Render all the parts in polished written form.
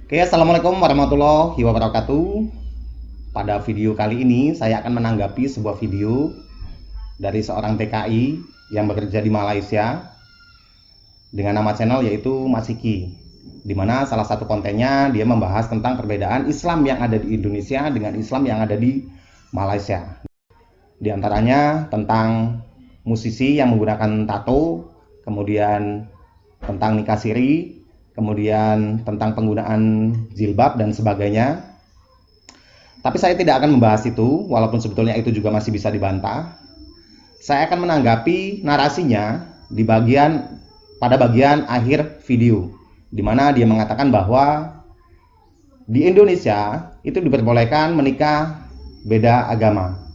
Oke, assalamualaikum warahmatullahi wabarakatuh. Pada video kali ini saya akan menanggapi sebuah video dari seorang TKI yang bekerja di Malaysia dengan nama channel yaitu Masiki, di mana salah satu kontennya dia membahas tentang perbedaan Islam yang ada di Indonesia dengan Islam yang ada di Malaysia. Di antaranya tentang musisi yang menggunakan tato, kemudian tentang nikah siri, kemudian tentang penggunaan jilbab dan sebagainya. Tapi saya tidak akan membahas itu, walaupun sebetulnya itu juga masih bisa dibantah. Saya akan menanggapi narasinya pada bagian akhir video, di mana dia mengatakan bahwa di Indonesia itu diperbolehkan menikah beda agama.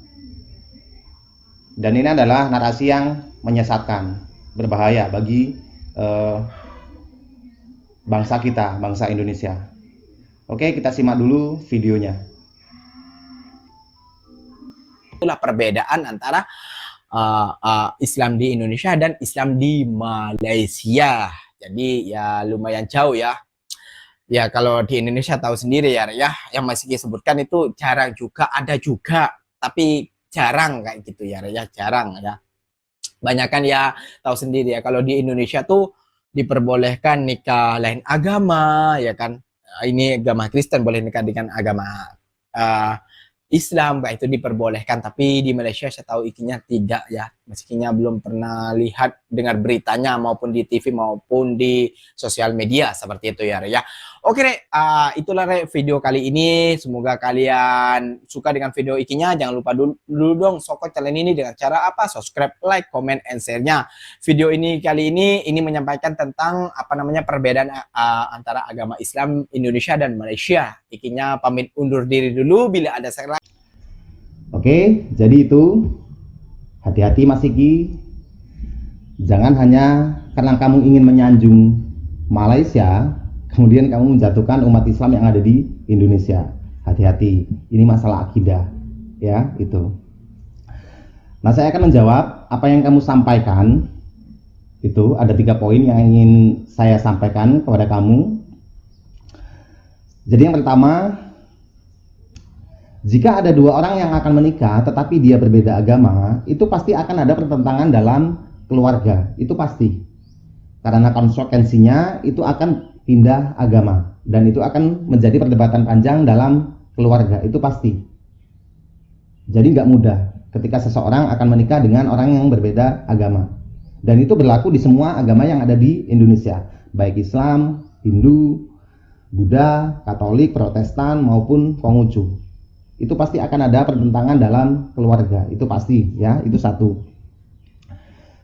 Dan ini adalah narasi yang menyesatkan, berbahaya bagi bangsa kita, bangsa Indonesia. Oke, kita simak dulu videonya. Itulah perbedaan antara Islam di Indonesia dan Islam di Malaysia. Jadi ya lumayan jauh ya. Ya kalau di Indonesia tahu sendiri ya, yang masih disebutkan itu jarang juga, ada juga, tapi jarang kayak gitu ya, jarang ya. Banyak kan ya tahu sendiri ya, kalau di Indonesia tuh diperbolehkan nikah lain agama ya kan, ini agama Kristen boleh nikah dengan agama Islam, kayak itu diperbolehkan. Tapi di Malaysia saya tahu ikinya tidak ya, meskinya belum pernah lihat dengar beritanya maupun di TV maupun di sosial media seperti itu ya. Oke itulah video kali ini, semoga kalian suka dengan video ikinya. Jangan lupa dulu dong support channel ini dengan cara apa? Subscribe, like, comment, and share-nya. Video ini kali ini menyampaikan tentang perbedaan antara agama Islam Indonesia dan Malaysia. Ikinya pamit undur diri dulu, bila ada salah. Oke, jadi itu, hati-hati Mas Iki. Jangan hanya karena kamu ingin menyanjung Malaysia, kemudian kamu menjatuhkan umat Islam yang ada di Indonesia. Hati-hati, ini masalah akidah ya, itu. Nah, saya akan menjawab apa yang kamu sampaikan. Itu ada 3 poin yang ingin saya sampaikan kepada kamu. Jadi yang pertama, jika ada 2 orang yang akan menikah tetapi dia berbeda agama, itu pasti akan ada pertentangan dalam keluarga, itu pasti. Karena konsekuensinya itu akan pindah agama, dan itu akan menjadi perdebatan panjang dalam keluarga, itu pasti. Jadi nggak mudah ketika seseorang akan menikah dengan orang yang berbeda agama. Dan itu berlaku di semua agama yang ada di Indonesia, baik Islam, Hindu, Buddha, Katolik, Protestan maupun Konghucu. Itu pasti akan ada pertentangan dalam keluarga, itu pasti ya, itu satu.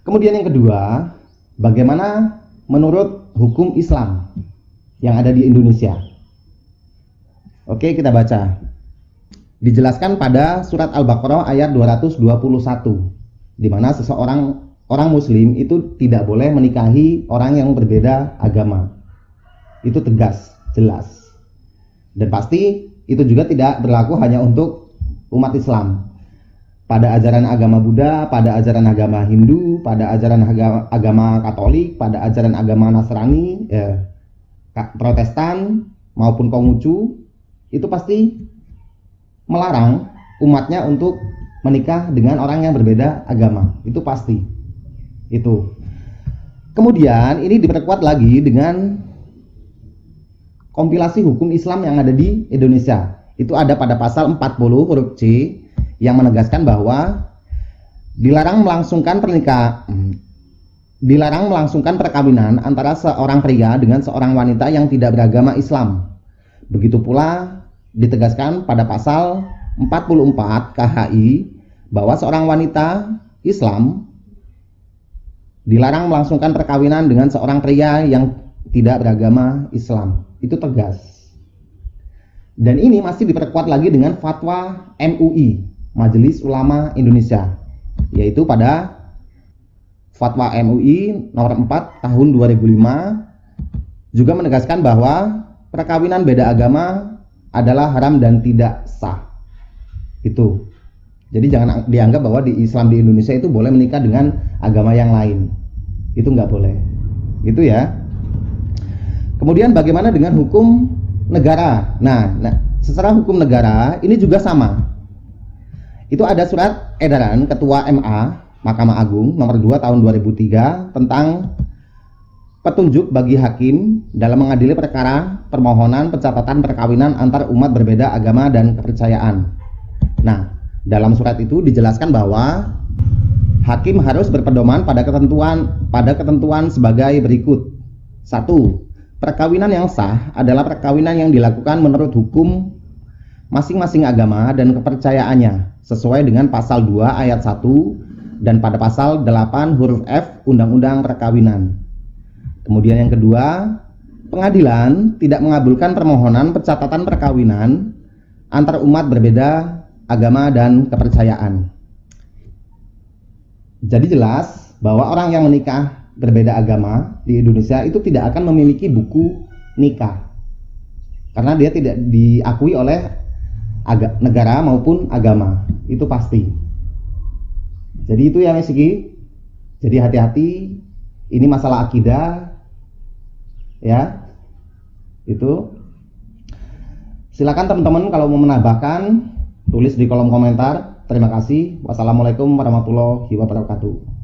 Kemudian yang kedua, bagaimana menurut hukum Islam yang ada di Indonesia? Oke, kita baca. Dijelaskan pada surat Al-Baqarah ayat 221, di mana orang muslim itu tidak boleh menikahi orang yang berbeda agama. Itu tegas, jelas. Dan pasti itu juga tidak berlaku hanya untuk umat Islam. Pada ajaran agama Buddha, pada ajaran agama Hindu, pada ajaran agama Katolik, pada ajaran agama Nasrani, Protestan maupun Konghucu, itu pasti melarang umatnya untuk menikah dengan orang yang berbeda agama. Itu pasti. Itu. Kemudian ini diperkuat lagi dengan kompilasi hukum Islam yang ada di Indonesia. Itu ada pada pasal 40 huruf C yang menegaskan bahwa dilarang melangsungkan perkawinan antara seorang pria dengan seorang wanita yang tidak beragama Islam. Begitu pula ditegaskan pada pasal 44 KHI bahwa seorang wanita Islam dilarang melangsungkan perkawinan dengan seorang pria yang tidak beragama Islam. Itu tegas. Dan ini masih diperkuat lagi dengan fatwa MUI, Majelis Ulama Indonesia, yaitu pada fatwa MUI nomor 4 tahun 2005 juga menegaskan bahwa perkawinan beda agama adalah haram dan tidak sah. Itu. Jadi jangan dianggap bahwa di Islam di Indonesia itu boleh menikah dengan agama yang lain. Itu nggak boleh. Itu ya. Kemudian bagaimana dengan hukum negara. Nah, secara hukum negara ini juga sama. Itu ada surat edaran Ketua MA Mahkamah Agung nomor 2 tahun 2003 tentang petunjuk bagi hakim dalam mengadili perkara permohonan pencatatan perkawinan antar umat berbeda agama dan kepercayaan. Nah, dalam surat itu dijelaskan bahwa hakim harus berpedoman pada ketentuan sebagai berikut. 1. Perkawinan yang sah adalah perkawinan yang dilakukan menurut hukum masing-masing agama dan kepercayaannya sesuai dengan pasal 2 ayat 1 dan pada pasal 8 huruf F Undang-Undang Perkawinan. Kemudian yang kedua, pengadilan tidak mengabulkan permohonan pencatatan perkawinan antar umat berbeda agama dan kepercayaan. Jadi jelas bahwa orang yang menikah berbeda agama di Indonesia itu tidak akan memiliki buku nikah karena dia tidak diakui oleh negara maupun agama, itu pasti. Jadi itu ya Mas Sigi. Jadi hati-hati, ini masalah akidah ya. Itu silakan teman-teman kalau mau menambahkan tulis di kolom komentar. Terima kasih. Wassalamualaikum warahmatullahi wabarakatuh.